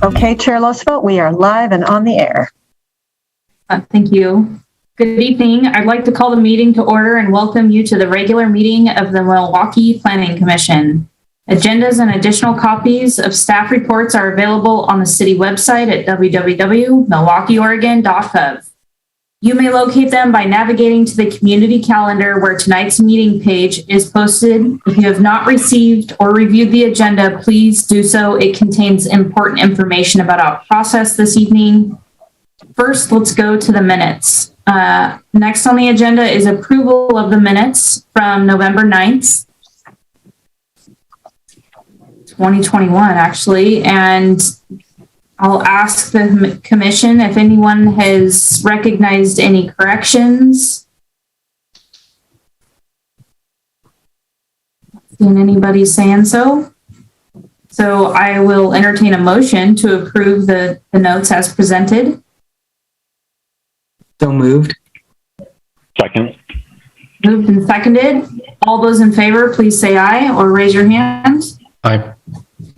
Okay, Chair Losfeld, we are live and on the air. Thank you. Good evening. I'd like to call the meeting to order and welcome you to the regular meeting of the Milwaukee Planning Commission. Agendas and additional copies of staff reports are available on the city website at www.milwaukeeoregon.gov. You may locate them by navigating to the community calendar where tonight's meeting page is posted. If you have not received or reviewed the agenda, please do so. It contains important information about our process this evening. First, let's go to the minutes. Next on the agenda is approval of the minutes from November 9th, 2021, actually, and I'll ask the commission if anyone has recognized any corrections. Seen anybody saying so? So I will entertain a motion to approve the notes as presented. So moved. Second. Moved and seconded. All those in favor, please say aye or raise your hand. Aye.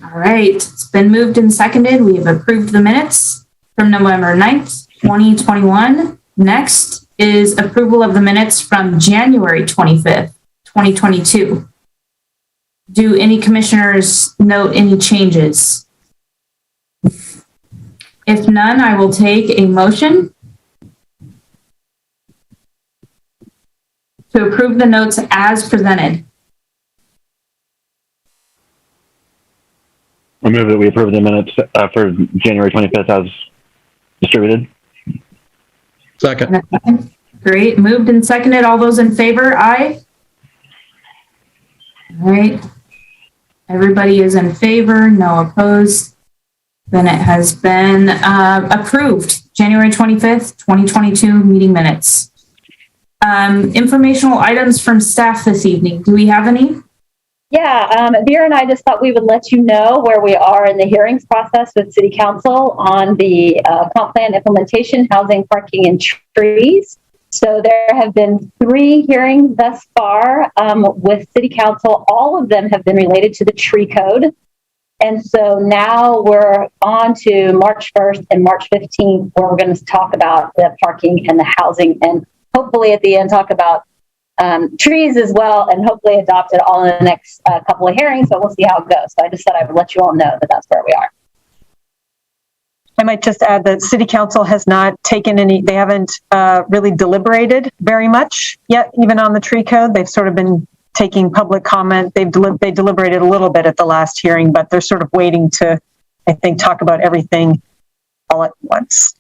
All right, it's been moved and seconded. We have approved the minutes from November 9th, 2021. Next is approval of the minutes from January 25th, 2022. Do any commissioners note any changes? If none, I will take a motion to approve the notes as presented. I move that we approve the minutes for January 25th as distributed. Second. Great. Moved and seconded. All those in favor, aye. All right. Everybody is in favor. No opposed. Then it has been approved. January 25th, 2022 meeting minutes. Informational items from staff this evening. Do we have any? Yeah, Vera and I just thought we would let you know where we are in the hearings process with City Council on the comp plan implementation, housing, parking, and trees. So there have been 3 hearings thus far with City Council. All of them have been related to the tree code. And so now we're on to March 1st and March 15th, where we're going to talk about the parking and the housing, and hopefully at the end talk about trees as well, and hopefully adopt it all in the next couple of hearings, but we'll see how it goes. So I just thought I would let you all know that that's where we are. I might just add that City Council has not taken any, they haven't really deliberated very much yet, even on the tree code. They've sort of been taking public comment. They deliberated a little bit at the last hearing, but they're sort of waiting to, I think, talk about everything all at once.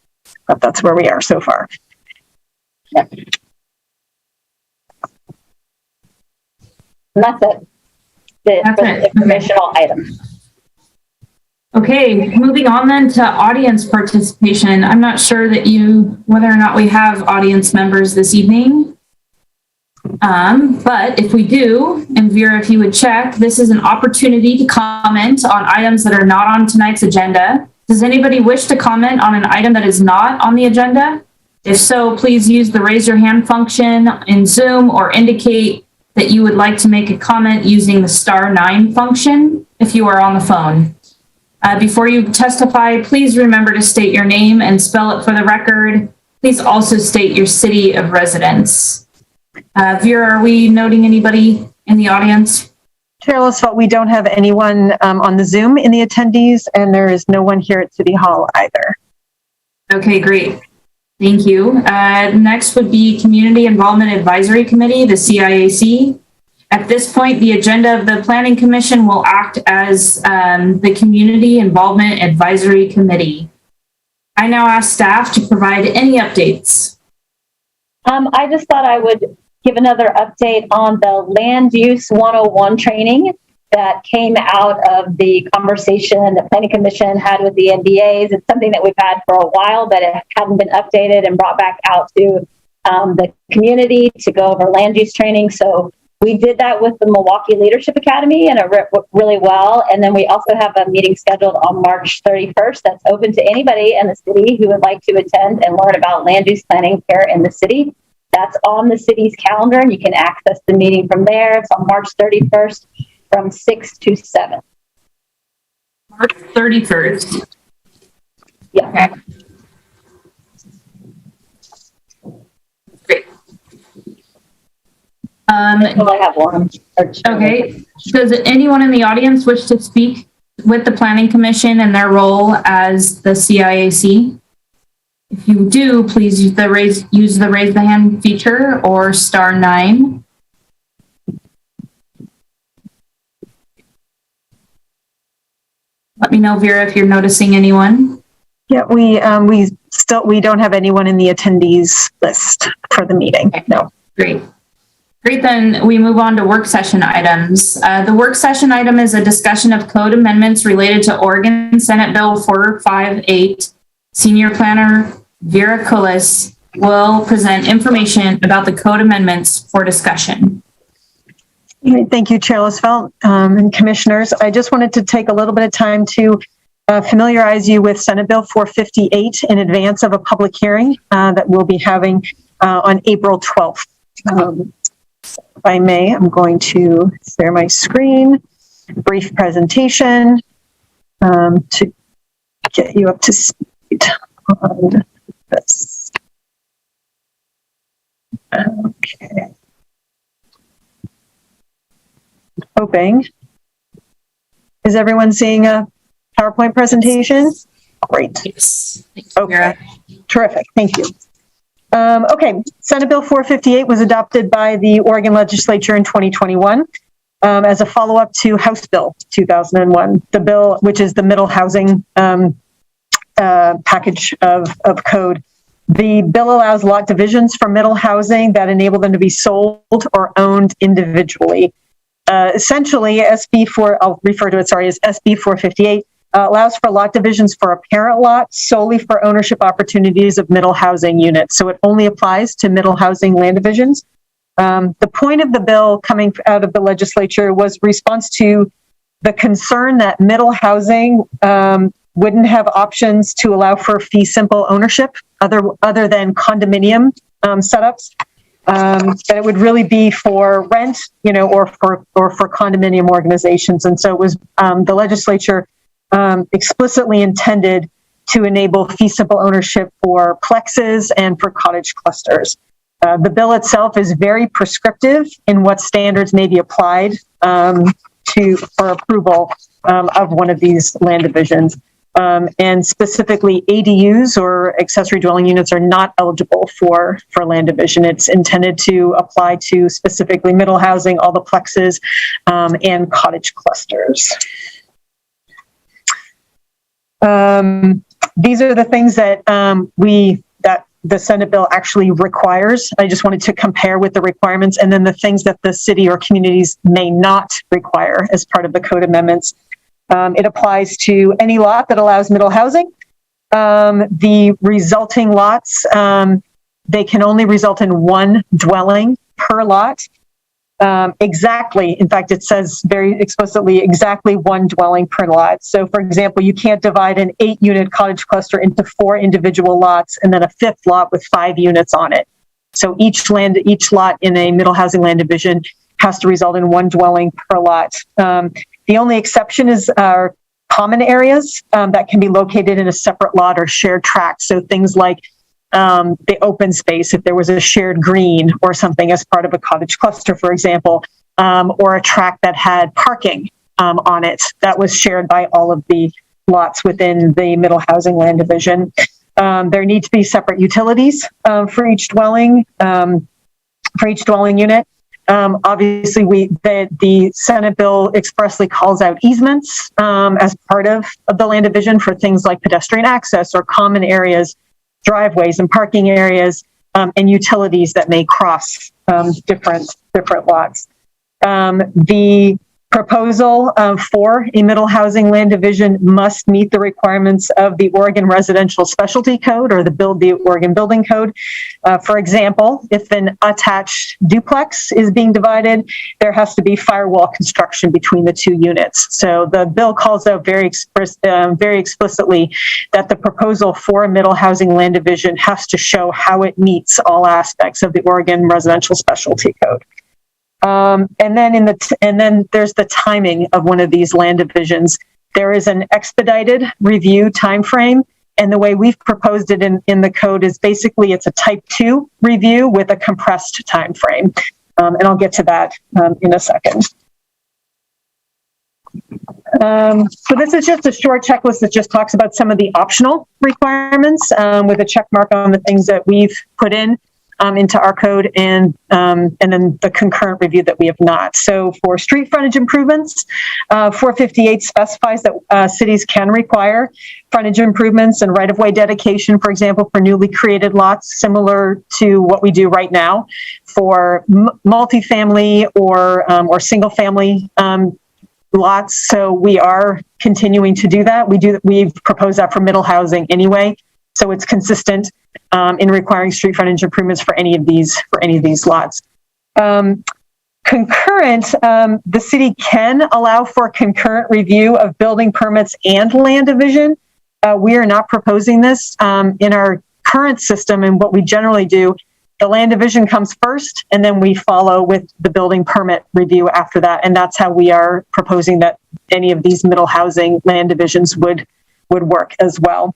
But that's where we are so far. Yep. And that's it. The informational items. Okay, moving on then to audience participation. I'm not sure that whether or not we have audience members this evening. But if we do, and Vera, if you would check, this is an opportunity to comment on items that are not on tonight's agenda. Does anybody wish to comment on an item that is not on the agenda? If so, please use the raise your hand function in Zoom or indicate that you would like to make a comment using the *9 function if you are on the phone. Before you testify, please remember to state your name and spell it for the record. Please also state your city of residence. Vera, are we noting anybody in the audience? Chair Losfeld, we don't have anyone on the Zoom in the attendees, and there is no one here at City Hall either. Okay, great. Thank you. Next would be Community Involvement Advisory Committee, the CIAC. At this point, the agenda of the Planning Commission will act as the Community Involvement Advisory Committee. I now ask staff to provide any updates. I just thought I would give another update on the Land Use 101 training that came out of the conversation the Planning Commission had with the NDAs. It's something that we've had for a while, but it hadn't been updated and brought back out to the community to go over land use training. So we did that with the Milwaukee Leadership Academy, and it went really well. And then we also have a meeting scheduled on March 31st that's open to anybody in the city who would like to attend and learn about land use planning here in the city. That's on the city's calendar, and you can access the meeting from there. It's on March 31st from 6 to 7. March 31st. Yeah. Okay. Great. Well, I have one. Or two. Okay. Does anyone in the audience wish to speak with the Planning Commission and their role as the CIAC? If you do, please use the raise the hand feature or *9. Let me know, Vera, if you're noticing anyone. Yeah, we don't have anyone in the attendees list for the meeting. Okay. No. Great. Great, then we move on to work session items. The work session item is a discussion of code amendments related to Oregon Senate Bill 458. Senior Planner Vera Cullis will present information about the code amendments for discussion. Thank you, Chair Lisfeld, and Commissioners. I just wanted to take a little bit of time to familiarize you with Senate Bill 458 in advance of a public hearing that we'll be having on April 12th. If I may, I'm going to share my screen, brief presentation to get you up to speed on this. Okay. Hoping. Is everyone seeing a PowerPoint presentation? Great. Yes. Thanks, Okay. Vera. Terrific. Thank you. Okay. Senate Bill 458 was adopted by the Oregon legislature in 2021 as a follow-up to House Bill 2001, the bill, which is the middle housing package of code. The bill allows lot divisions for middle housing that enable them to be sold or owned individually. Essentially, I'll refer to it, as SB 458, allows for lot divisions for a parent lot solely for ownership opportunities of middle housing units. So it only applies to middle housing land divisions. The point of the bill coming out of the legislature was response to the concern that middle housing wouldn't have options to allow for fee simple ownership other than condominium setups. That it would really be for rent, or for condominium organizations. And so it was the legislature explicitly intended to enable fee simple ownership for plexes and for cottage clusters. The bill itself is very prescriptive in what standards may be applied for approval of one of these land divisions. And specifically, ADUs or accessory dwelling units are not eligible for land division. It's intended to apply to specifically middle housing, all the plexes, and cottage clusters. These are the things that that the Senate bill actually requires. I just wanted to compare with the requirements and then the things that the city or communities may not require as part of the code amendments. It applies to any lot that allows middle housing. The resulting lots, they can only result in one dwelling per lot. Exactly. In fact, it says very explicitly exactly one dwelling per lot. So, for example, you can't divide an 8-unit cottage cluster into 4 individual lots and then a 5th lot with 5 units on it. So each lot in a middle housing land division has to result in one dwelling per lot. The only exception is common areas that can be located in a separate lot or shared tract. So things like the open space, if there was a shared green or something as part of a cottage cluster, for example, or a tract that had parking on it that was shared by all of the lots within the middle housing land division. There need to be separate utilities for each dwelling unit. Obviously, the Senate bill expressly calls out easements as part of the land division for things like pedestrian access or common areas, driveways and parking areas, and utilities that may cross different lots. The proposal for a middle housing land division must meet the requirements of the Oregon Residential Specialty Code or the Oregon Building Code. For example, if an attached duplex is being divided, there has to be firewall construction between the 2 units. So the bill calls out very explicitly that the proposal for a middle housing land division has to show how it meets all aspects of the Oregon Residential Specialty Code. And then there's the timing of one of these land divisions. There is an expedited review timeframe And the way we've proposed it in the code is basically it's a type 2 review with a compressed time frame. And I'll get to that in a second. So this is just a short checklist that just talks about some of the optional requirements with a check mark on the things that we've put in into our code and then the concurrent review that we have not. So for street frontage improvements, 458 specifies that cities can require frontage improvements and right-of-way dedication, for example, for newly created lots, similar to what we do right now for multifamily or single-family lots. So we are continuing to do that. We've proposed that for middle housing anyway. So it's consistent in requiring street frontage improvements for any of these lots. Concurrent, the city can allow for concurrent review of building permits and land division. We are not proposing this in our current system, and what we generally do, the land division comes first, and then we follow with the building permit review after that, and that's how we are proposing that any of these middle housing land divisions would work as well.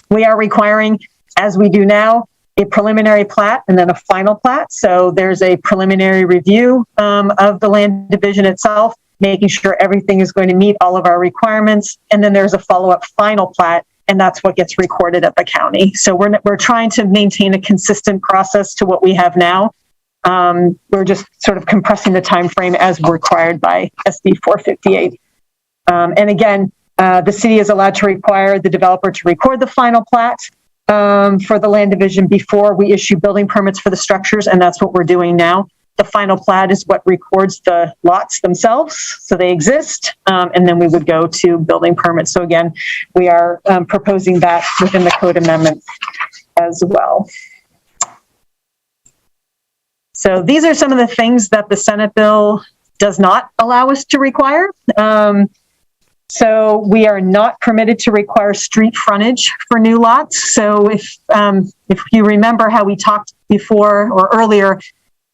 We are requiring, as we do now, a preliminary plat and then a final plat. So there's a preliminary review of the land division itself, making sure everything is going to meet all of our requirements. And then there's a follow-up final plat, and that's what gets recorded at the county. So we're trying to maintain a consistent process to what we have now. We're just sort of compressing the time frame as required by SB 458. And again, the city is allowed to require the developer to record the final plat for the land division before we issue building permits for the structures, and that's what we're doing now. The final plat is what records the lots themselves, so they exist, and then we would go to building permits. So again, we are proposing that within the code amendment as well. So these are some of the things that the Senate bill does not allow us to require. So we are not permitted to require street frontage for new lots. So if you remember how we talked before or earlier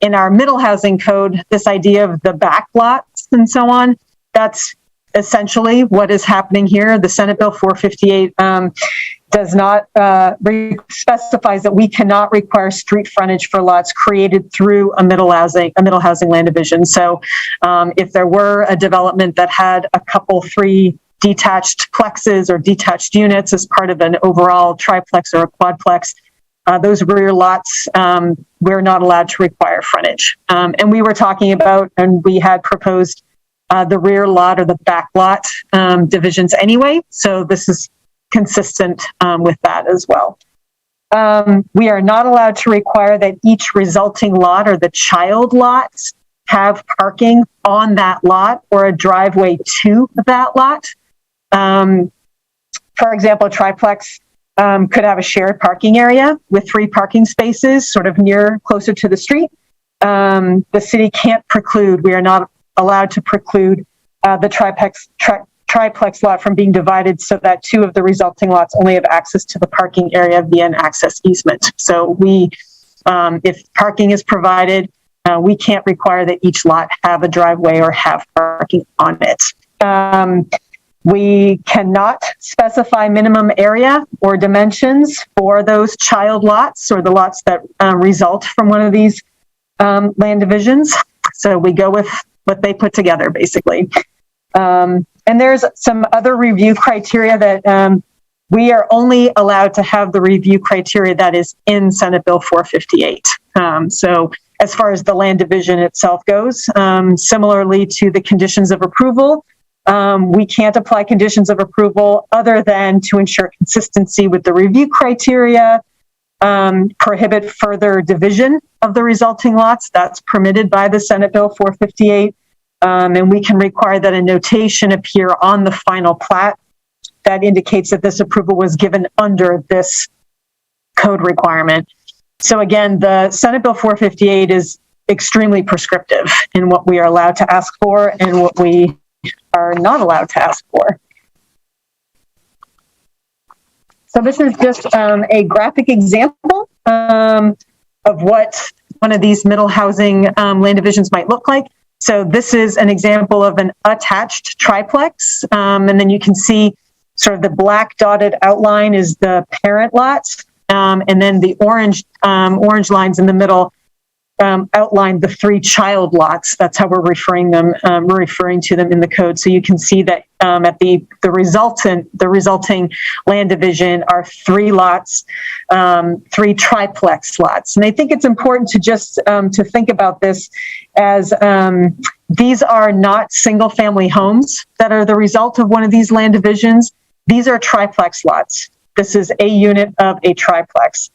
in our middle housing code, this idea of the back lots and so on, that's essentially what is happening here. The Senate Bill 458 does not specifies that we cannot require street frontage for lots created through a middle housing land division. So if there were a development that had a couple, 3 detached plexes or detached units as part of an overall triplex or a quadplex, those rear lots, we're not allowed to require frontage. And we were talking about, and we had proposed the rear lot or the back lot divisions anyway. So this is consistent with that as well. We are not allowed to require that each resulting lot or the child lots have parking on that lot or a driveway to that lot. For example, a triplex could have a shared parking area with 3 parking spaces sort of closer to the street. The city can't preclude, we are not allowed to preclude the triplex lot from being divided so that 2 of the resulting lots only have access to the parking area via an access easement. So if parking is provided, we can't require that each lot have a driveway or have parking on it. We cannot specify minimum area or dimensions for those child lots or the lots that result from one of these land divisions. So we go with what they put together, basically. And there's some other review criteria that we are only allowed to have the review criteria that is in Senate Bill 458. So as far as the land division itself goes, similarly to the conditions of approval, we can't apply conditions of approval other than to ensure consistency with the review criteria, prohibit further division of the resulting lots. That's permitted by the Senate Bill 458. And we can require that a notation appear on the final plat that indicates that this approval was given under this code requirement. So again, the Senate Bill 458 is extremely prescriptive in what we are allowed to ask for and what we are not allowed to ask for. So this is just a graphic example of what one of these middle housing land divisions might look like. So this is an example of an attached triplex. And then you can see sort of the black dotted outline is the parent lots. And then the orange lines in the middle outline the 3 child lots. That's how we're referring to them in the code. So you can see that at the resulting land division are 3 lots, 3 triplex lots. And I think it's important to just to think about this as these are not single family homes that are the result of one of these land divisions. These are triplex lots. This is a unit of a triplex.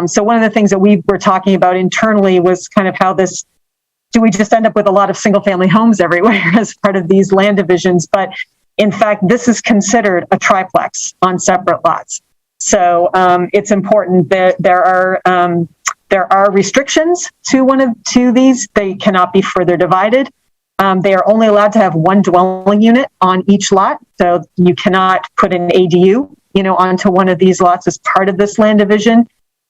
So one of the things that we were talking about internally was kind of how do we just end up with a lot of single family homes everywhere as part of these land divisions? But in fact, this is considered a triplex on separate lots. So it's important that there are restrictions to these. They cannot be further divided. They are only allowed to have 1 dwelling unit on each lot. So you cannot put an ADU, onto one of these lots as part of this land division.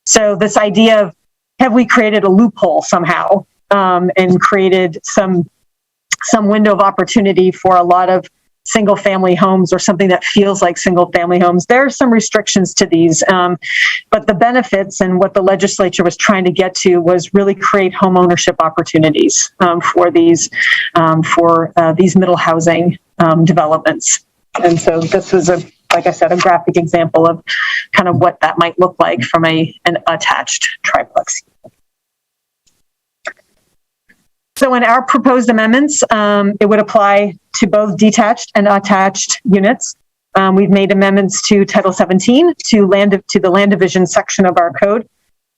So this idea of, have we created a loophole somehow and created some window of opportunity for a lot of single family homes or something that feels like single family homes? There are some restrictions to these, but the benefits and what the legislature was trying to get to was really create home ownership opportunities for these middle housing developments. And so this was like I said, a graphic example of kind of what that might look like from an attached triplex. So in our proposed amendments, it would apply to both detached and attached units. We've made amendments to Title 17 to the land division section of our code,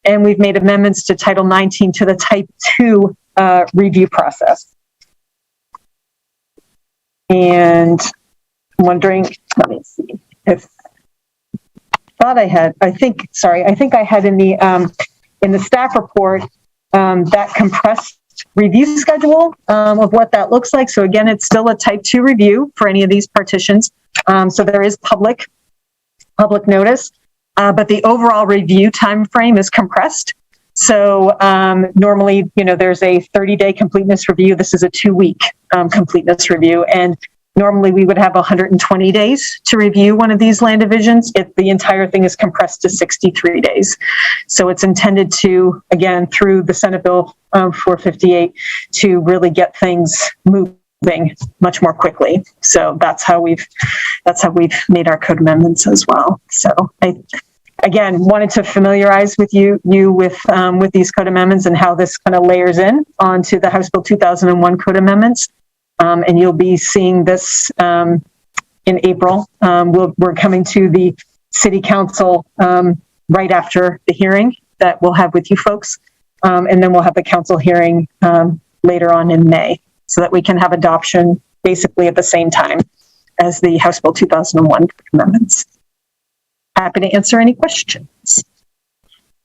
and we've made amendments to Title 19 to the Type 2 review process. And I'm wondering, let me see if I think I had in the staff report that compressed review schedule of what that looks like. So again, it's still a Type 2 review for any of these partitions. So there is public notice, but the overall review time frame is compressed. So normally, there's a 30-day completeness review. This is a 2-week completeness review, and normally we would have 120 days to review one of these land divisions. The entire thing is compressed to 63 days. So it's intended to, again, through the Senate Bill 458, to really get things moving much more quickly. So that's how we've made our code amendments as well. So I, again, wanted to familiarize with you with these code amendments and how this kind of layers in onto the House Bill 2001 code amendments. And you'll be seeing this in April. We're coming to the City Council right after the hearing that we'll have with you folks. And then we'll have the council hearing later on in May so that we can have adoption basically at the same time as the House Bill 2001 amendments. Happy to answer any questions.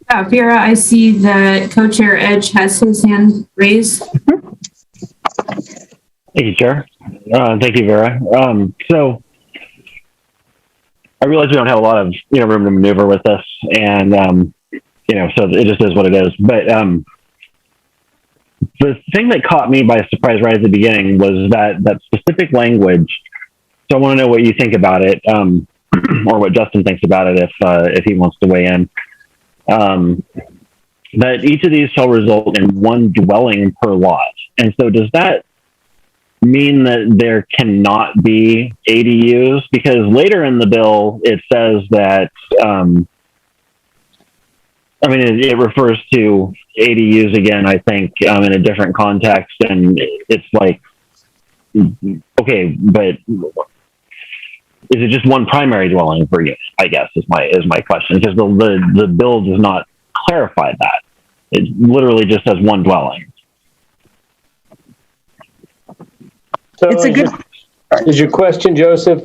Yeah, Vera, I see that Co-Chair Edge has his hand raised. Thank you, Chair. Thank you, Vera. So I realize we don't have a lot of room to maneuver with this, and so it just is what it is. But the thing that caught me by surprise right at the beginning was that specific language. So I want to know what you think about it, or what Justin thinks about it if he wants to weigh in. That each of these shall result in 1 dwelling per lot, and so does that mean that there cannot be ADUs? Because later in the bill it says that it refers to ADUs again, I think, in a different context, and it's like, okay, but is it just 1 primary dwelling per unit, I guess is my question, because the bill does not clarify that. It literally just says 1 dwelling. So It's a good. is your question, Joseph,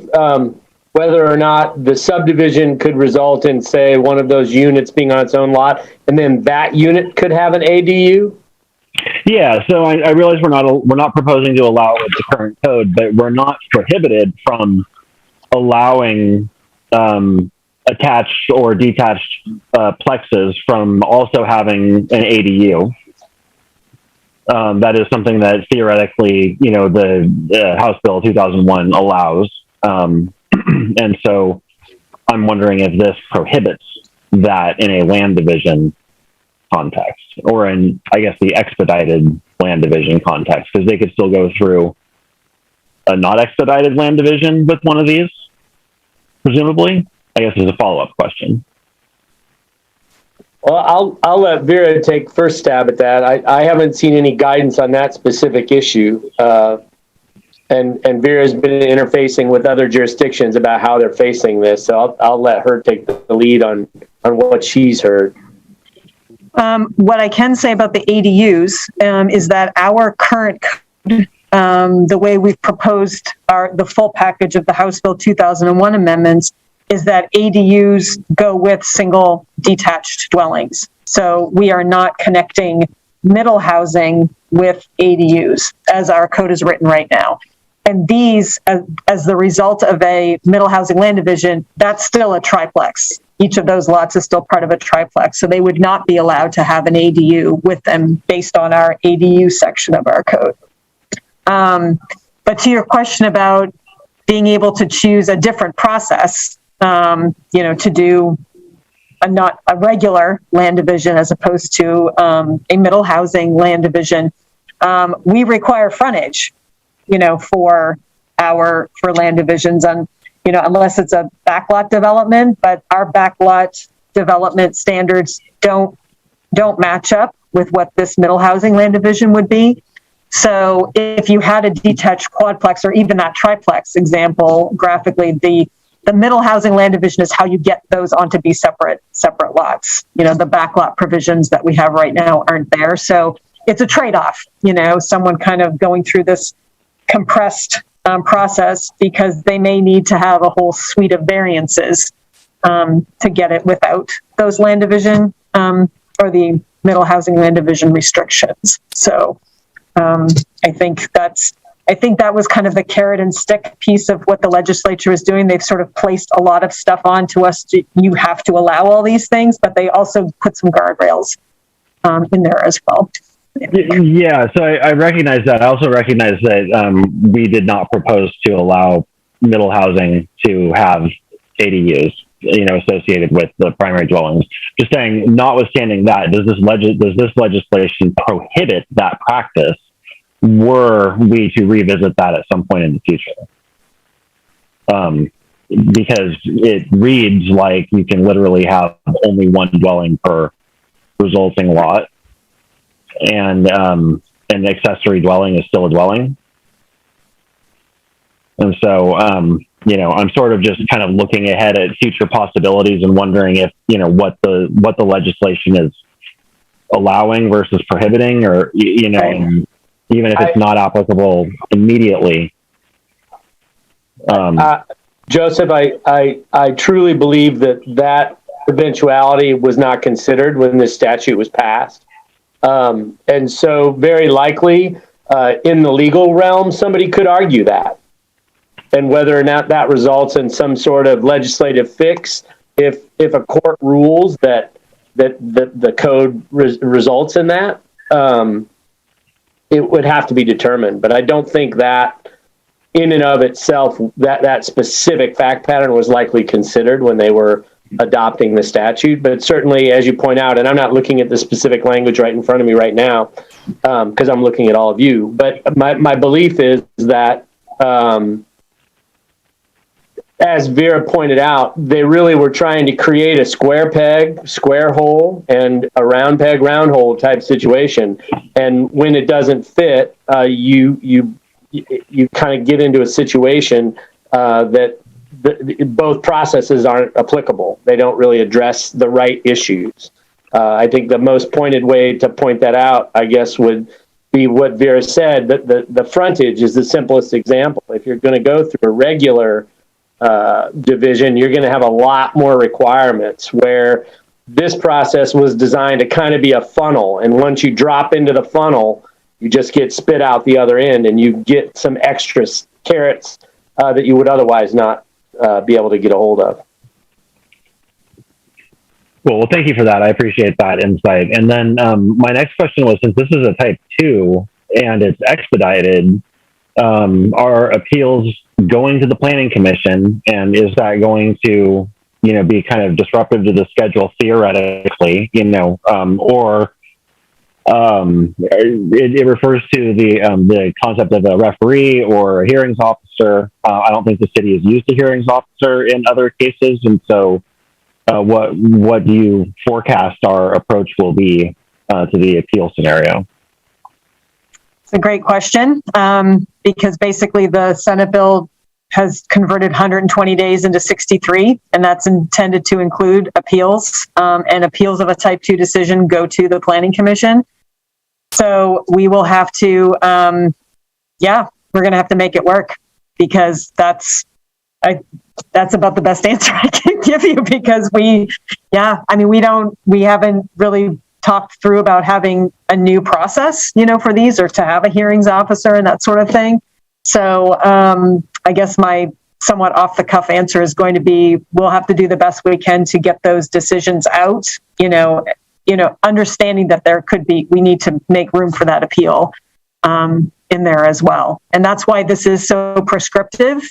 whether or not the subdivision could result in, say, one of those units being on its own lot, and then that unit could have an ADU? Yeah, so I realize we're not proposing to allow it with the current code, but we're not prohibited from allowing attached or detached plexes from also having an ADU. That is something that theoretically, the House Bill 2001 allows. And so I'm wondering if this prohibits that in a land division context, or in, I guess, the expedited land division context, because they could still go through a not expedited land division with one of these, presumably. I guess is a follow-up question. Well, I'll let Vera take first stab at that. I haven't seen any guidance on that specific issue. And Vera's been interfacing with other jurisdictions about how they're facing this. So I'll let her take the lead on what she's heard. What I can say about the ADUs is that our current code, the way we've proposed the full package of the House Bill 2001 amendments, is that ADUs go with single detached dwellings. So we are not connecting middle housing with ADUs as our code is written right now. And these, as the result of a middle housing land division, that's still a triplex. Each of those lots is still part of a triplex. So they would not be allowed to have an ADU with them based on our ADU section of our code. But to your question about being able to choose a different process, to do not a regular land division as opposed to a middle housing land division, we require frontage, for land divisions, and unless it's a backlot development, but our backlot development standards don't match up with what this middle housing land division would be. So if you had a detached quadplex or even that triplex example graphically, the middle housing land division is how you get those onto be separate lots. The backlot provisions that we have right now aren't there. So it's a trade-off, someone kind of going through this compressed process because they may need to have a whole suite of variances to get it without those land division or the middle housing land division restrictions. So I think that was kind of the carrot and stick piece of what the legislature is doing. They've sort of placed a lot of stuff onto us. You have to allow all these things, but they also put some guardrails in there as well. Yeah, so I recognize that. I also recognize that we did not propose to allow middle housing to have ADUs, associated with the primary dwellings. Just saying, notwithstanding that, does this legislation prohibit that practice were we to revisit that at some point in the future? Because it reads like you can literally have only one dwelling per resulting lot, and an accessory dwelling is still a dwelling. And so, I'm sort of just kind of looking ahead at future possibilities and wondering if, what the legislation is allowing versus prohibiting, or, even if it's not applicable immediately. Joseph, I truly believe that eventuality was not considered when this statute was passed. And so very likely in the legal realm, somebody could argue that. And whether or not that results in some sort of legislative fix, if a court rules that the code results in that, it would have to be determined. But I don't think that in and of itself, that specific fact pattern was likely considered when they were adopting the statute. But certainly, as you point out, and I'm not looking at the specific language right in front of me right now, because I'm looking at all of you. But my belief is that, as Vera pointed out, they really were trying to create a square peg, square hole, and a round peg, round hole type situation. And when it doesn't fit, you kind of get into a situation that both processes aren't applicable. They don't really address the right issues. I think the most pointed way to point that out, I guess, would be what Vera said, that the frontage is the simplest example. If you're going to go through a regular division, you're going to have a lot more requirements, where this process was designed to kind of be a funnel. And once you drop into the funnel, you just get spit out the other end, and you get some extra carrots that you would otherwise not be able to get a hold of. Cool. Well, thank you for that. I appreciate that insight. And then my next question was, since this is a type 2 and it's expedited, are appeals going to the planning commission, and is that going to, be kind of disruptive to the schedule theoretically, or it refers to the concept of a referee or a hearings officer. I don't think the city has used a hearings officer in other cases, and so what do you forecast our approach will be to the appeal scenario? It's a great question, because basically the Senate bill has converted 120 days into 63, and that's intended to include appeals, and appeals of a type 2 decision go to the planning commission. So we will have to, we're going to have to make it work, because that's about the best answer I can give you, because we haven't really talked through about having a new process, for these, or to have a hearings officer and that sort of thing. So I guess my somewhat off the cuff answer is going to be, we'll have to do the best we can to get those decisions out, understanding that we need to make room for that appeal in there as well. And that's why this is so prescriptive.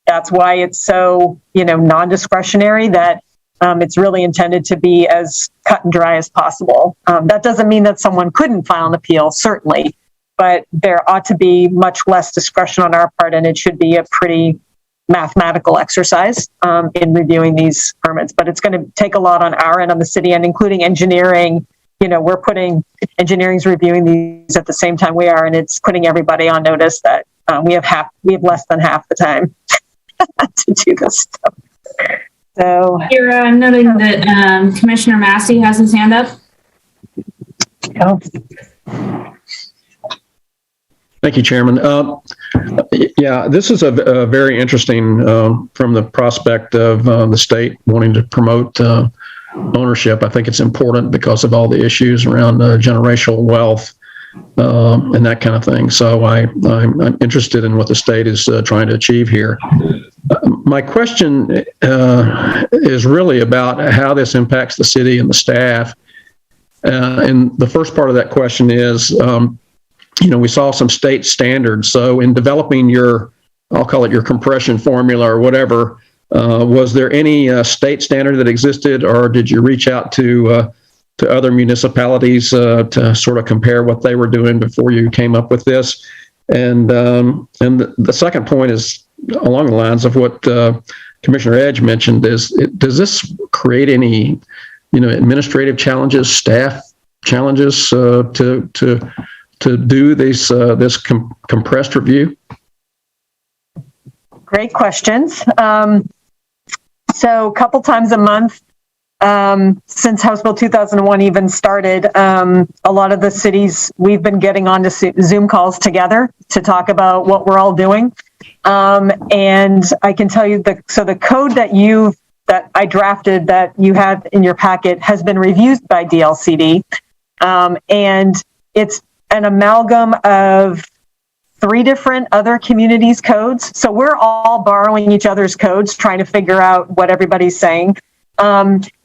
That's why it's so, non-discretionary, that it's really intended to be as cut and dry as possible. That doesn't mean that someone couldn't file an appeal, certainly, but there ought to be much less discretion on our part, and it should be a pretty mathematical exercise in reviewing these permits. But it's going to take a lot on our end, on the city end, including engineering. Engineering's reviewing these at the same time we are, and it's putting everybody on notice that we have less than half the time to do this stuff. So here, I'm noting that Commissioner Massey has his hand up. Thank you, Chairman. This is a very interesting from the prospect of the state wanting to promote ownership. I think it's important because of all the issues around generational wealth and that kind of thing. So I'm interested in what the state is trying to achieve here. My question is really about how this impacts the city and the staff. And the first part of that question is, we saw some state standards. So in developing I'll call it your compression formula or whatever, was there any state standard that existed, or did you reach out to other municipalities to sort of compare what they were doing before you came up with this? And the second point is along the lines of what Commissioner Edge mentioned: does this create any, administrative challenges, staff challenges to do this compressed review? Great questions. So a couple times a month since House Bill 2001 even started, a lot of the cities, we've been getting onto Zoom calls together to talk about what we're all doing. And I can tell you the code that I drafted that you have in your packet has been reviewed by DLCD. And it's an amalgam of 3 different other communities' codes. So we're all borrowing each other's codes, trying to figure out what everybody's saying.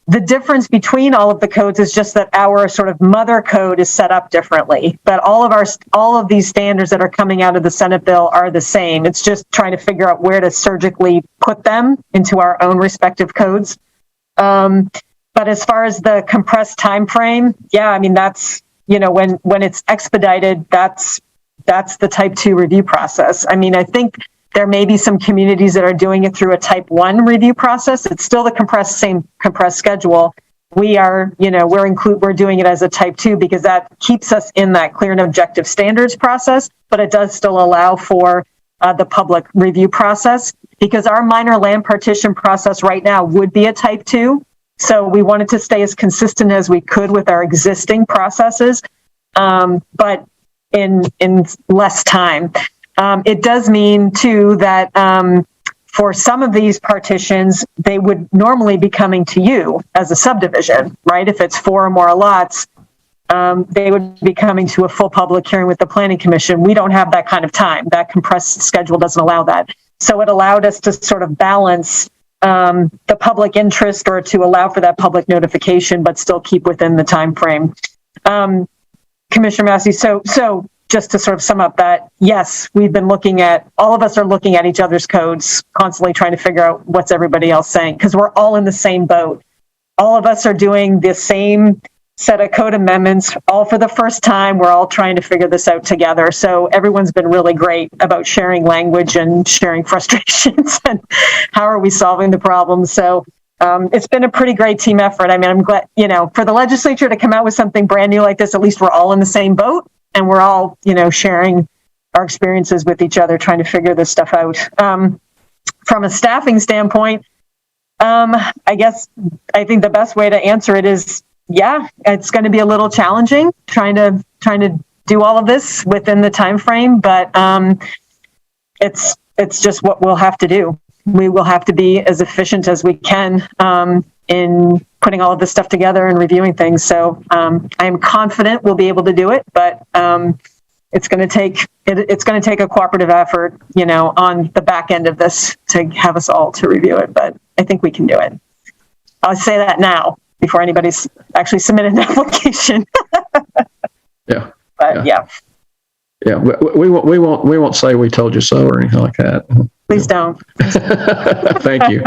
The difference between all of the codes is just that our sort of mother code is set up differently. But all of these standards that are coming out of the Senate bill are the same. It's just trying to figure out where to surgically put them into our own respective codes. But as far as the compressed time frame, that's, when it's expedited, that's the type 2 review process. I think there may be some communities that are doing it through a type 1 review process. It's still the same compressed schedule. We are, we're doing it as a type 2 because that keeps us in that clear and objective standards process, but it does still allow for the public review process, because our minor land partition process right now would be a type 2. So we wanted to stay as consistent as we could with our existing processes, but in less time. It does mean, too, that for some of these partitions, they would normally be coming to you as a subdivision, right? If it's 4 or more lots, they would be coming to a full public hearing with the Planning Commission. We don't have that kind of time. That compressed schedule doesn't allow that. So it allowed us to sort of balance the public interest, or to allow for that public notification, but still keep within the time frame. Commissioner Massey, so just to sort of sum up that, yes, we've been all of us are looking at each other's codes, constantly trying to figure out what's everybody else saying, because we're all in the same boat. All of us are doing the same set of code amendments, all for the first time. We're all trying to figure this out together. So everyone's been really great about sharing language and sharing frustrations and how are we solving the problems. So it's been a pretty great team effort. I mean, I'm glad, for the legislature to come out with something brand new like this, at least we're all in the same boat and we're all, sharing our experiences with each other, trying to figure this stuff out. From a staffing standpoint, I think the best way to answer it is, yeah, it's going to be a little challenging trying to do all of this within the time frame, but it's just what we'll have to do. We will have to be as efficient as we can in putting all of this stuff together and reviewing things. So I am confident we'll be able to do it, but it's going to take a cooperative effort, on the back end of this to have us all to review it. But I think we can do it. I'll say that now before anybody's actually submitted an application. Yeah. But yeah. Yeah. We won't say we told you so or anything like that. Please don't. Thank you.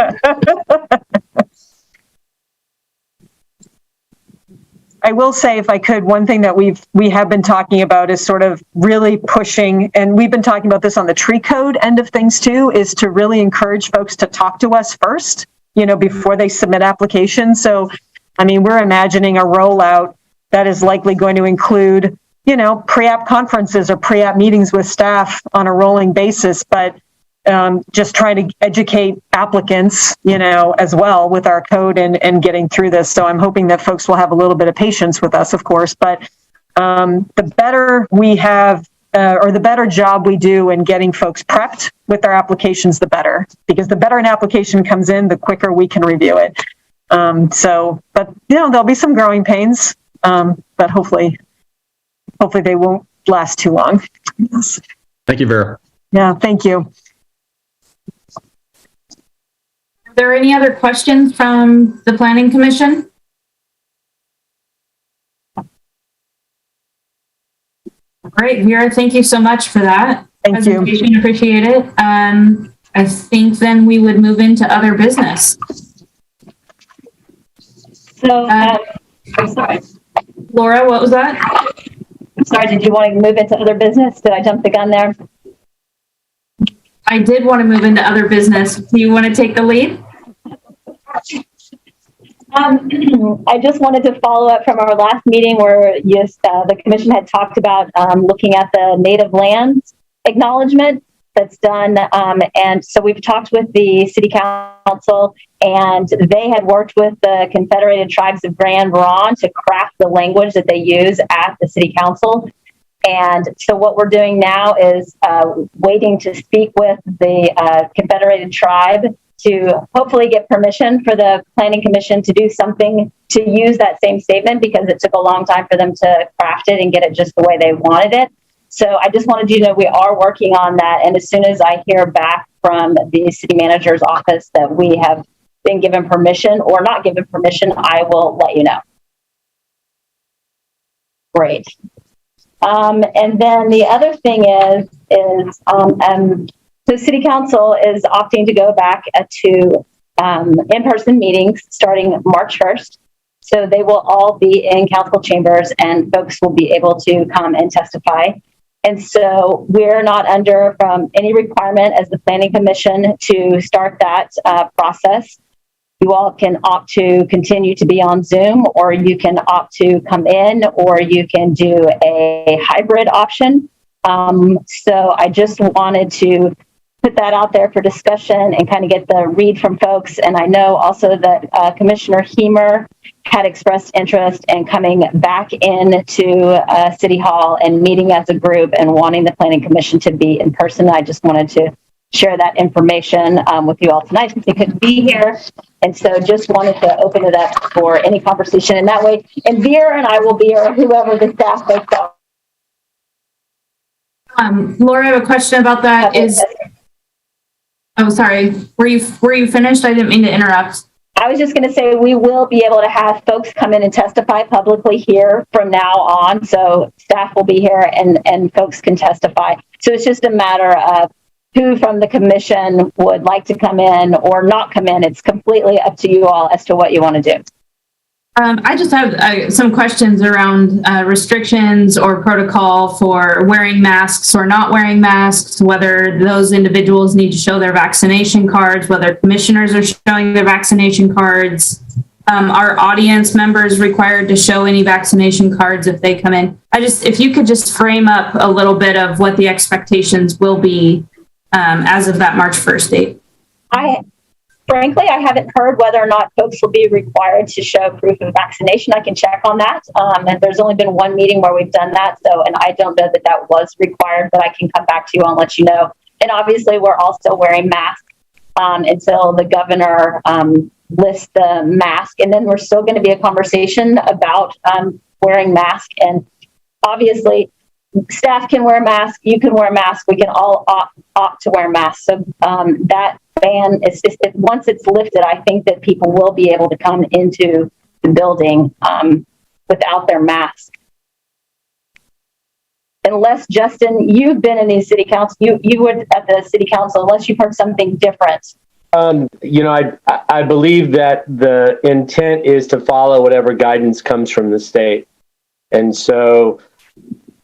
I will say, if I could, one thing that we have been talking about is sort of really pushing, and we've been talking about this on the tree code end of things too, is to really encourage folks to talk to us first, before they submit applications. So, I mean, we're imagining a rollout that is likely going to include, pre-app conferences or pre-app meetings with staff on a rolling basis, but just trying to educate applicants, as well with our code and getting through this. So I'm hoping that folks will have a little bit of patience with us, of course, but the better we have, or the better job we do in getting folks prepped with their applications, the better, because the better an application comes in, the quicker we can review it. But there'll be some growing pains, but hopefully they won't last too long. Thank you, Vera. Yeah, thank you. Are there any other questions from the Planning Commission? Great, Vera, thank you so much for that. Thank you. Appreciate it. I think then we would move into other business. So, I'm sorry. Laura, what was that? I'm sorry, did you want to move into other business? Did I jump the gun there? I did want to move into other business. Do you want to take the lead? I just wanted to follow up from our last meeting where the commission had talked about looking at the native lands acknowledgement that's done. And so we've talked with the city council, and they had worked with the Confederated Tribes of Grand Bahrain to craft the language that they use at the city council. And so what we're doing now is waiting to speak with the Confederated Tribe to hopefully get permission for the Planning Commission to do something to use that same statement, because it took a long time for them to craft it and get it just the way they wanted it. So I just wanted you to know we are working on that. And as soon as I hear back from the city manager's office that we have been given permission or not given permission, I will let you know. Great. And then the other thing is the city council is opting to go back to in-person meetings starting March 1st. So they will all be in council chambers and folks will be able to come and testify. And so we're not under any requirement as the Planning Commission to start that process. You all can opt to continue to be on Zoom, or you can opt to come in, or you can do a hybrid option. So I just wanted to put that out there for discussion and kind of get the read from folks. And I know also that Commissioner Heemer had expressed interest in coming back into City Hall and meeting as a group and wanting the Planning Commission to be in person. I just wanted to share that information with you all tonight since they couldn't be here. And so just wanted to open it up for any conversation. And that way, and Vera and I will be here, or whoever the staff folks are. Laura, I have a question about that. Oh, sorry. Were you finished? I didn't mean to interrupt. I was just going to say we will be able to have folks come in and testify publicly here from now on. So staff will be here and folks can testify. So it's just a matter of who from the commission would like to come in or not come in. It's completely up to you all as to what you want to do. I just have some questions around restrictions or protocol for wearing masks or not wearing masks, whether those individuals need to show their vaccination cards, whether commissioners are showing their vaccination cards. Are audience members required to show any vaccination cards if they come in? If you could just frame up a little bit of what the expectations will be as of that March 1st date. Frankly, I haven't heard whether or not folks will be required to show proof of vaccination. I can check on that. And there's only been one meeting where we've done that. And I don't know that that was required, but I can come back to you and let you know. And obviously, we're also wearing masks until the governor lists the mask. And then we're still going to be a conversation about wearing masks. And obviously, staff can wear masks. You can wear masks. We can all opt to wear masks. So that ban is just, once it's lifted, I think that people will be able to come into the building without their mask. Unless, Justin, you've been in the city council, you were at the city council, unless you've heard something different. I believe that the intent is to follow whatever guidance comes from the state. And so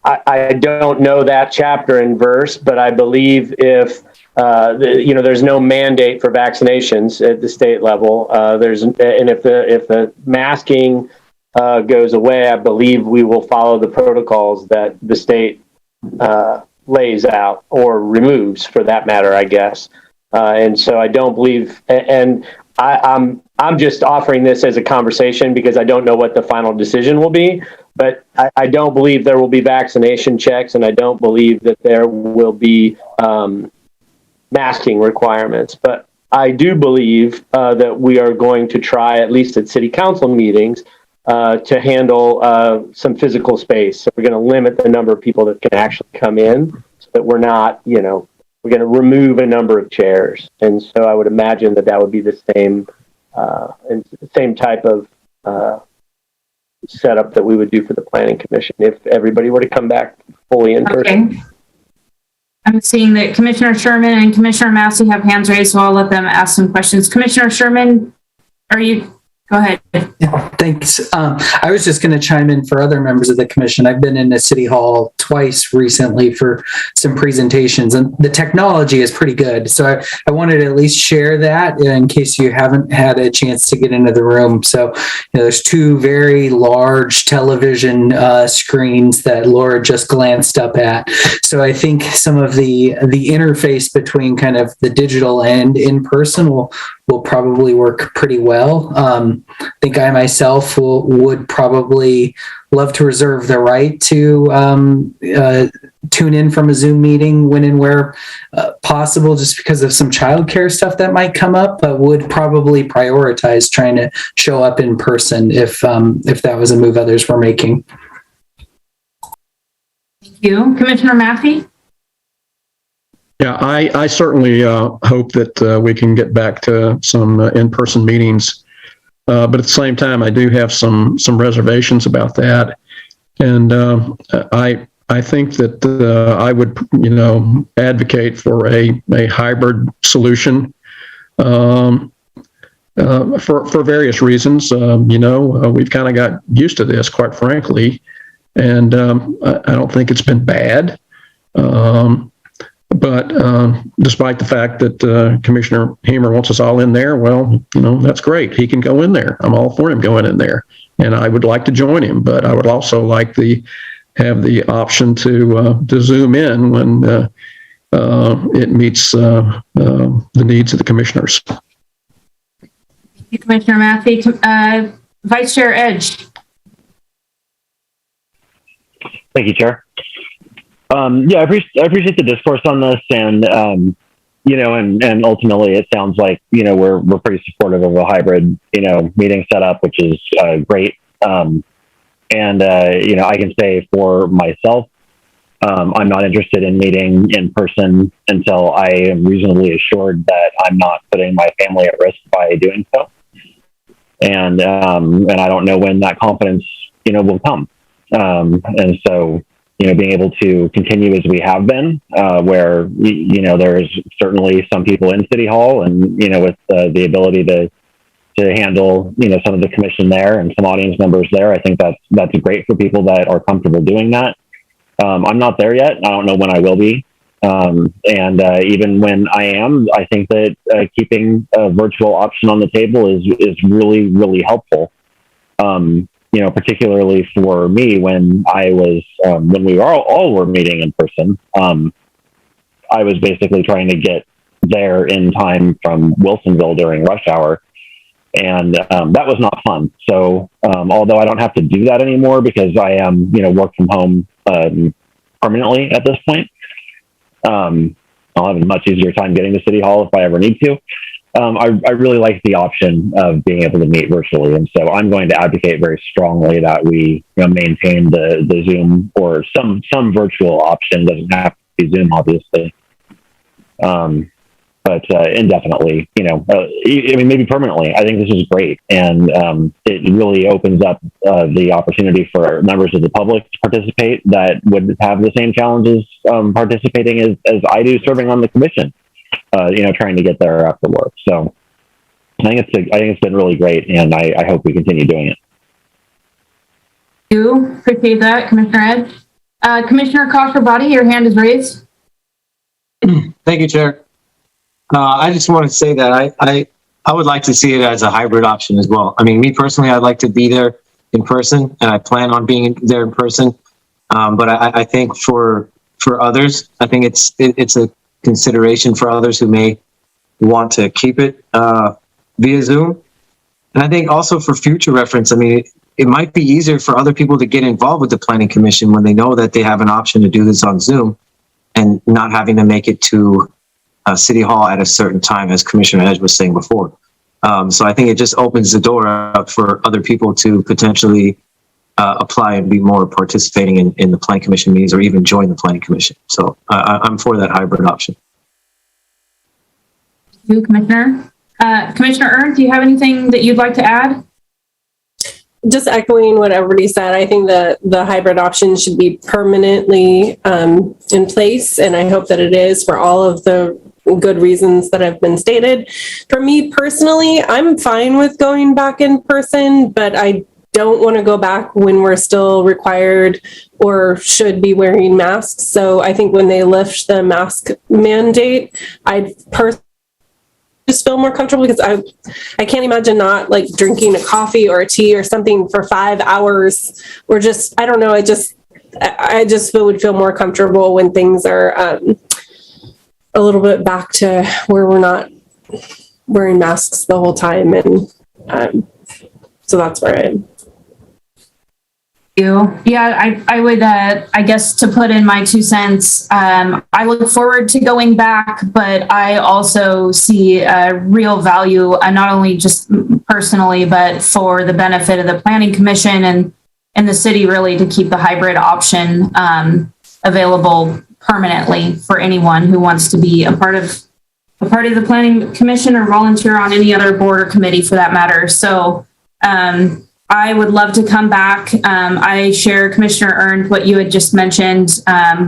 I don't know that chapter and verse, but I believe if there's no mandate for vaccinations at the state level. If the masking goes away, I believe we will follow the protocols that the state lays out or removes, for that matter, I guess. And so I don't believe, and I'm just offering this as a conversation because I don't know what the final decision will be. But I don't believe there will be vaccination checks, and I don't believe that there will be masking requirements. But I do believe that we are going to try, at least at city council meetings, to handle some physical space. So we're going to limit the number of people that can actually come in, so that we're not, we're going to remove a number of chairs. And so I would imagine that would be the same type of setup that we would do for the planning commission if everybody were to come back fully in person. Okay. I'm seeing that Commissioner Sherman and Commissioner Massey have hands raised, so I'll let them ask some questions. Commissioner Sherman, go ahead. Yeah, thanks. I was just going to chime in for other members of the commission. I've been in the city hall twice recently for some presentations, and the technology is pretty good. So I wanted to at least share that in case you haven't had a chance to get into the room. So there's two very large television screens that Laura just glanced up at. So I think some of the interface between kind of the digital and in person will probably work pretty well. I think I myself would probably love to reserve the right to tune in from a Zoom meeting when and where possible, just because of some childcare stuff that might come up, but would probably prioritize trying to show up in person if that was a move others were making. Thank you. Commissioner Massey? Yeah, I certainly hope that we can get back to some in-person meetings. But at the same time, I do have some reservations about that. And I think that I would, advocate for a hybrid solution for various reasons. We've kind of got used to this, quite frankly. And I don't think it's been bad. But despite the fact that Commissioner Hamer wants us all in there, well, that's great. He can go in there. I'm all for him going in there. And I would like to join him, but I would also like to have the option to Zoom in when it meets the needs of the commissioners. Thank you, Commissioner Massey. Vice Chair Edge. Thank you, Chair. I appreciate the discourse on this, and and ultimately it sounds like we're pretty supportive of a hybrid meeting setup, which is great. I can say for myself, I'm not interested in meeting in person until I am reasonably assured that I'm not putting my family at risk by doing so. and I don't know when that confidence, will come. And so, being able to continue as we have been, where, there's certainly some people in City Hall and, with the ability to handle, some of the commission there and some audience members there. I think that's great for people that are comfortable doing that. I'm not there yet. I don't know when I will be. And even when I am, I think that keeping a virtual option on the table is really, really helpful. Particularly for me when I was, when we all were meeting in person, I was basically trying to get there in time from Wilsonville during rush hour. And that was not fun. So although I don't have to do that anymore because I am, work from home permanently at this point, I'll have a much easier time getting to City Hall if I ever need to. I really like the option of being able to meet virtually. And so I'm going to advocate very strongly that we maintain the Zoom or some virtual option. Doesn't have to be Zoom, obviously. But indefinitely, maybe permanently. I think this is great. And it really opens up the opportunity for members of the public to participate that would have the same challenges participating as I do serving on the commission, trying to get there after work. So I think it's been really great, and I hope we continue doing it. Thank you. Appreciate that, Commissioner Ed. Commissioner Koster-Body, your hand is raised. Thank you, Chair. I just want to say that I would like to see it as a hybrid option as well. I mean, me personally, I'd like to be there in person, and I plan on being there in person. But I think for others, I think it's a consideration for others who may want to keep it via Zoom. And I think also for future reference, I mean, it might be easier for other people to get involved with the Planning Commission when they know that they have an option to do this on Zoom and not having to make it to City Hall at a certain time, as Commissioner Edge was saying before. So I think it just opens the door up for other people to potentially apply and be more participating in the Planning Commission meetings or even join the Planning Commission. So I'm for that hybrid option. Thank you, Commissioner. Commissioner Ernst, do you have anything that you'd like to add? Just echoing what everybody said, I think the hybrid option should be permanently in place, and I hope that it is for all of the good reasons that have been stated. For me personally, I'm fine with going back in person, but I don't want to go back when we're still required or should be wearing masks. So I think when they lift the mask mandate, I'd personally just feel more comfortable because I can't imagine not like drinking a coffee or a tea or something for 5 hours or just, I don't know. I just would feel more comfortable when things are a little bit back to where we're not wearing masks the whole time. And so that's where I am. Yeah, I would, I guess to put in my 2 cents, I look forward to going back, but I also see a real value, not only just personally, but for the benefit of the Planning Commission and the city really to keep the hybrid option available permanently for anyone who wants to be a part of the Planning Commission or volunteer on any other board or committee for that matter. So, I would love to come back. I share Commissioner Ernst, what you had just mentioned.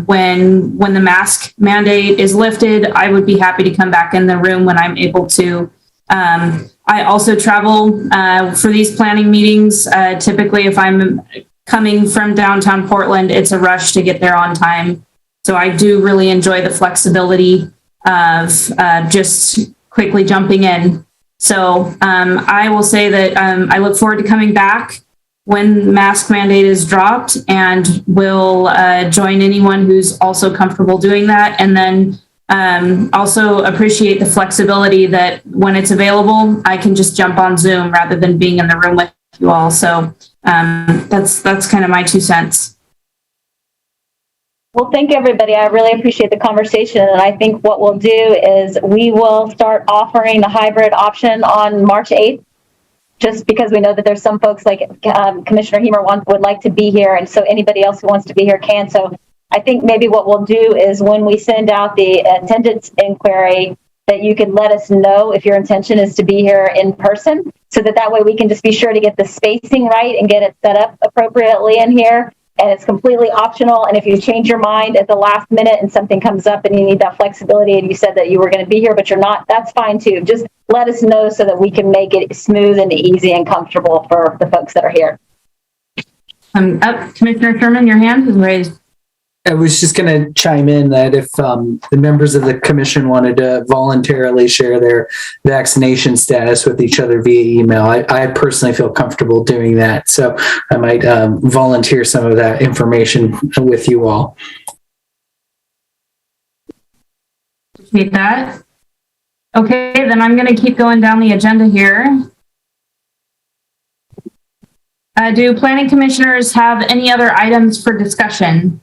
When the mask mandate is lifted, I would be happy to come back in the room when I'm able to. I also travel for these planning meetings. Typically, if I'm coming from downtown Portland, it's a rush to get there on time. So I do really enjoy the flexibility of just quickly jumping in. So I will say that I look forward to coming back when the mask mandate is dropped, and will join anyone who's also comfortable doing that. And then also appreciate the flexibility that when it's available, I can just jump on Zoom rather than being in the room with you all. So that's kind of my 2 cents. Well, thank you, everybody. I really appreciate the conversation. And I think what we'll do is we will start offering the hybrid option on March 8th, just because we know that there's some folks like Commissioner Hemer would like to be here. And so anybody else who wants to be here can. So I think maybe what we'll do is when we send out the attendance inquiry, that you can let us know if your intention is to be here in person. so that way we can just be sure to get the spacing right and get it set up appropriately in here. And it's completely optional. And if you change your mind at the last minute and something comes up and you need that flexibility and you said that you were going to be here, but you're not, that's fine too. Just let us know so that we can make it smooth and easy and comfortable for the folks that are here. Commissioner Sherman, your hand is raised. I was just going to chime in that if the members of the commission wanted to voluntarily share their vaccination status with each other via email, I personally feel comfortable doing that. So I might volunteer some of that information with you all. Appreciate that. Okay, then I'm going to keep going down the agenda here. Do planning commissioners have any other items for discussion?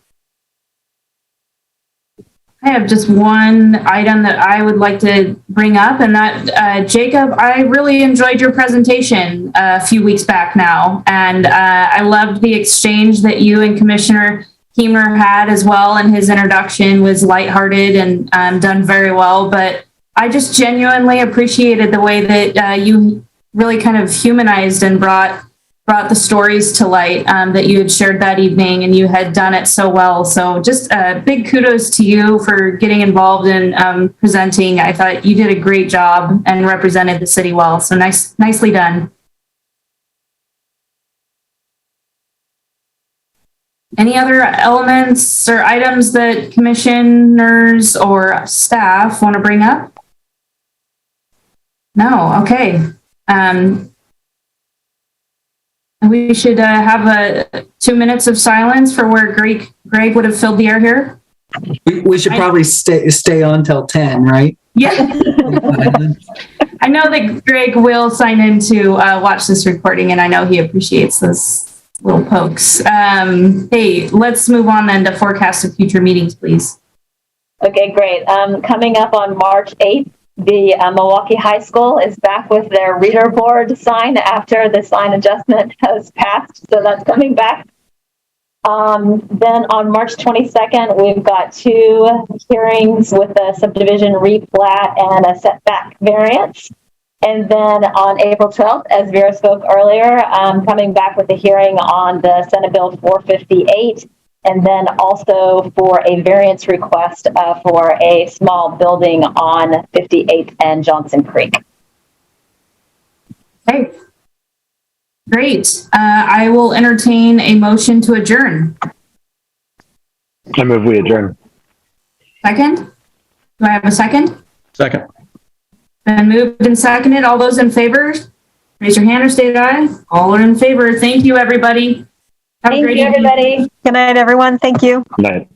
I have just one item that I would like to bring up, and that, Jacob, I really enjoyed your presentation a few weeks back now, and I loved the exchange that you and Commissioner Kiemer had as well, and his introduction was lighthearted and done very well, but I just genuinely appreciated the way that you really kind of humanized and brought the stories to light that you had shared that evening, and you had done it so well. So just big kudos to you for getting involved in presenting. I thought you did a great job and represented the city well. So nicely done. Any other elements or items that commissioners or staff want to bring up? No, okay. We should have 2 minutes of silence for where Greg would have filled the air here. We should probably stay on till 10, right? Yeah. I know that Greg will sign in to watch this recording, and I know he appreciates those little pokes. Hey, let's move on then to forecast of future meetings, please. Okay, great. Coming up on March 8th, the Milwaukee High School is back with their reader board sign after the sign adjustment has passed. So that's coming back. Then on March 22nd, we've got 2 hearings with a subdivision replat and a setback variance. And then on April 12th, as Vera spoke earlier, coming back with a hearing on the Senate Bill 458. And then also for a variance request for a small building on 58th and Johnson Creek. Okay, great. I will entertain a motion to adjourn. I move we adjourn. Second? Do I have a second? Second. Been moved and seconded. All those in favor, raise your hand or state aye. All are in favor. Thank you, everybody. Have a great evening. Thank you, everybody. Good night, everyone. Thank you. Night.